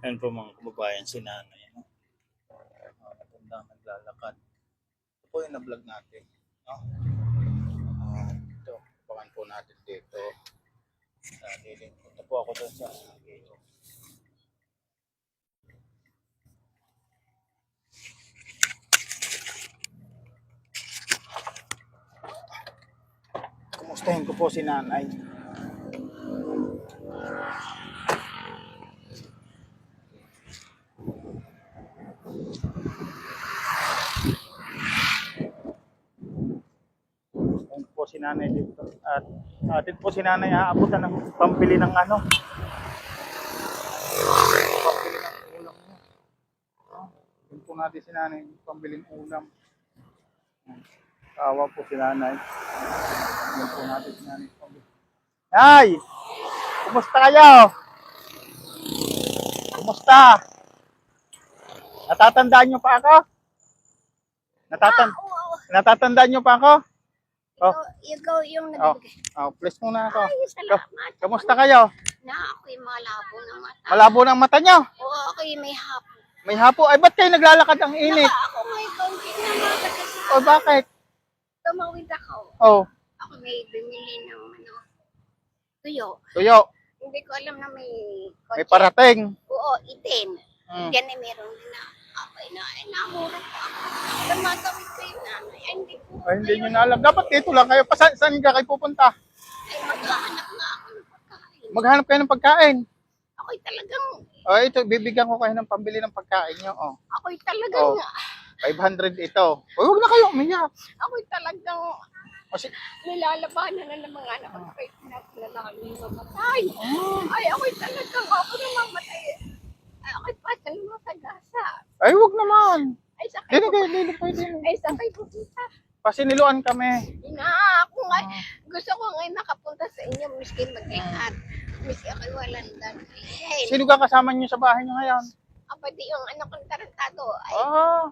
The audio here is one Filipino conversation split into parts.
Ayan po mga kababayan, si nanay. Ano? Matanda naglalakad. Ito po yung na-vlog natin. No? Ito, pakan po natin dito. Punta po ako doon sa dito. Kumustahin ko po si nanay. Ayan po si nanay dito. At atin po si nanay aabutan ng pambili ng ano. Pambili ng ulam niya. No? Ayan po natin si nanay pambili ng ulam. Tawa po si nanay. Ayan po natin si nanay pambili. Nay! Kumusta kayo? Kumusta? Natatandaan niyo pa ako? Natatandaan niyo pa ako? Oh. Ikaw yung Oh, nagbigay. please muna ako. Ay, salamat. Kamusta kayo? Na ako'y malabo ng mata. Malabo ng mata niyo? Oo, ako'y may hapo. May hapo. Ay, ba't kayo naglalakad ang init? Ako may konti na mata kasi O, bakit? tumawid ako. Oh, Ako may bumili ng tuyo. tuyo. Hindi ko alam na may May parating. Oo, itim. Hmm. Yan ay meron din na ako'y namura pa ako. Tumatawid ko yung nanay. Ay, hindi po. Ay, hindi nyo na alam. Dapat dito lang kayo. Saan ka kayo pupunta? Ay, maghahanap nga ako ng pagkain. Maghanap kayo ng pagkain. Ako'y talagang, O, ito, bibigyan ko kayo ng pambili ng pagkain nyo. Oh, ako'y talagang, 500 ito. O, huwag na kayo umiyak. ako'y talagang, O, nilalabanan na ng mga anak ko kahit naglalaki mamatay. Ay, ako'y talagang ako na mamatay. Ay, ako'y patang matagasa. ay, huwag naman. Ay, sakay Dito po. kayo, dito kayo. Ay, sakay po kita. Pasiniluan kami. Ina, ako nga, gusto ko ngayon nakapunta sa inyo, miski mag-ingat. Miski ako'y walang dalhin. Sino ka kasama nyo sa bahay nyo ngayon? Apa di yung anak kong tarantado, ay, Ah,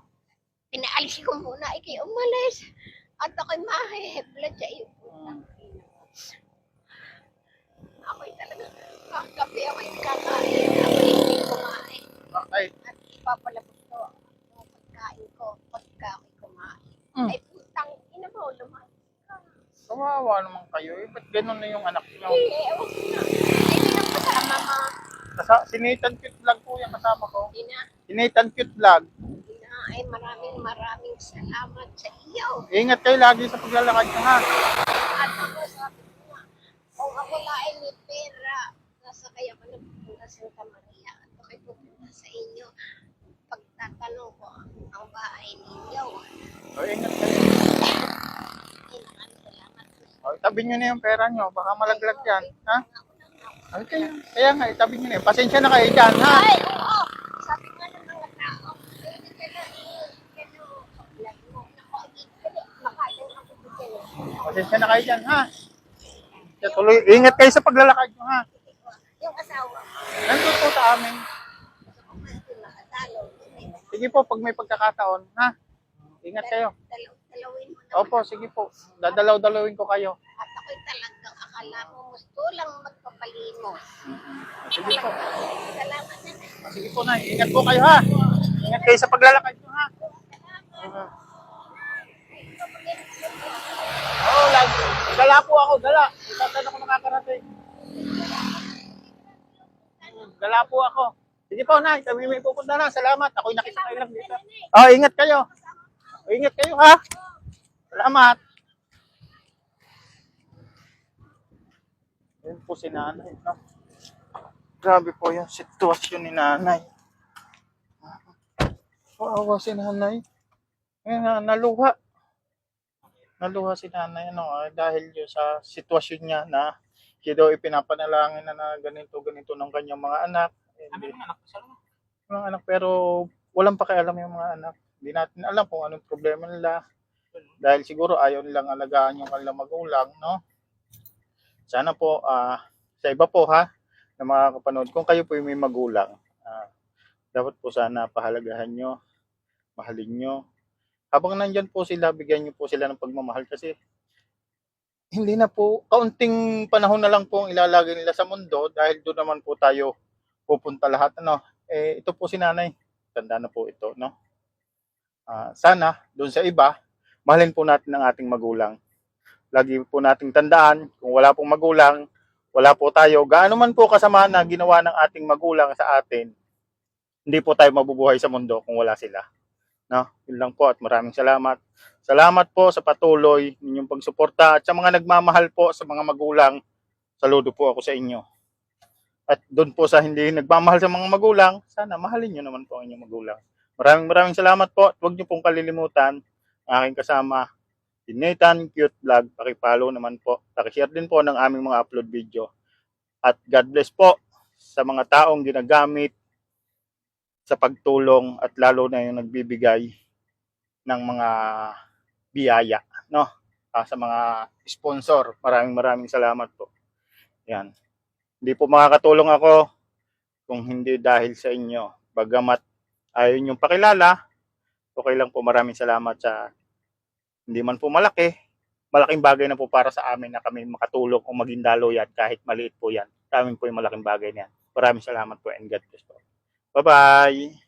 pinaalis ko muna, ay kayo umalis. At ako'y mahihiblat sa iyo. Ako'y talaga, kape ako'y kakain, ako'y hindi kumain. ay, At ipapalabot ko ang pagkain ko pagka ako'y kumain. Mm. Ay putang, ina mo, lumayas ka. kawawa naman kayo. Eh, ba't ganun na yung anak nyo? Ewan ko na. Ay, di lang kasama ma. Si Nathan Cute Vlog po yung kasama ko. Ina, Si Nathan Cute Vlog. ina, ay maraming salamat sa iyo. Ingat kayo lagi sa paglalakad nyo, ha? At ako, sabi ko nga, kung ako laing may pera, nasakay ako na pupunta sa Santa Maria. At ako'y pupunta sa inyo. Pagtatanong ko ang bahay ninyo. O, ingat kayo. Ay, maraming salamat. O, itabi nyo na yung pera nyo. Baka malaglag yan, ha? Ako na nga. Ay, kaya nga, itabi nyo na yun. Pasensya na kayo dyan, ha? Ay, oo. Sabi nga ng mga tao, hindi ka na vlog mo. Naku, makalang ako dito. Pasensya na kayo dyan, ha? Kaya tuloy, ingat kayo sa paglalakad nyo, ha? Yung asawa mo, Nandun po sa amin. gusto ko kasi makatalo. Sige po, pag may pagkakataon, ha? Ingat kayo. Dalawin mo na. Opo, sige po. Dadalaw-dalawin ko kayo. At ako'y talagang akala mo gusto lang magpapalimos. Sige po. Salamat na. Sige po, na. Ingat po kayo, ha? Ingat kayo sa paglalakad nyo, ha? Oo, lagi. Dala po ako, dala. Saan ako nakakarating? Dala po ako. Sige po, na. Kami may pupunta na. Salamat. Ako'y nakisakay lang dito. Oh, ingat kayo. Ingat kayo, ha? Salamat. Yan po si nanay, no? Grabe po yung sitwasyon ni nanay. Waawa si nanay. Ngayon, naluha. Naluha si nanay, ano, dahil yun sa sitwasyon niya na siya daw ipinapanalangin na ganito ng kanyang mga anak. Ano yung anak? Mga anak, pero walang pakialam yung mga anak. Hindi natin alam kung anong problema nila. Dahil siguro ayaw nilang alagaan yung kanilang magulang, no? Sana po, sa iba po ha, na mga kapanood, kung kayo po yung may magulang, dapat po sana pahalagahan nyo, mahalin nyo. Habang nandyan po sila, bigyan nyo po sila ng pagmamahal kasi hindi na po, kaunting panahon na lang po ang ilalagay nila sa mundo dahil doon naman po tayo pupunta lahat, ano. ito po si nanay. Tanda na po ito, no? Sana, doon sa iba, mahalin po natin ang ating magulang. Lagi po nating tandaan, kung wala pong magulang, wala po tayo. Gaano man po kasama na ginawa ng ating magulang sa atin, hindi po tayo mabubuhay sa mundo kung wala sila. No? Yun lang po at maraming salamat. Salamat po sa patuloy ninyong pagsuporta at sa mga nagmamahal po sa mga magulang. Saludo po ako sa inyo. At doon po sa hindi nagmamahal sa mga magulang, sana mahalin nyo naman po ang inyong magulang. Maraming salamat po at huwag nyo pong kalilimutan aking kasama, si Nathan Cute Vlog. Pakipollow naman po. Pakishare din po ng aming mga upload video. At God bless po sa mga taong ginagamit sa pagtulong at lalo na yung nagbibigay ng mga biyaya, no? Sa mga sponsor. Maraming salamat po. Yan. Hindi po makakatulong ako kung hindi dahil sa inyo. Bagamat ayaw niyong pakilala, okay lang po. Maraming salamat sa hindi man po malaki. Malaking bagay na po para sa amin na kami makatulong o maging daluyan kahit maliit po yan. Sa amin po yung malaking bagay na yan. Maraming salamat po and God bless po. Bye-bye!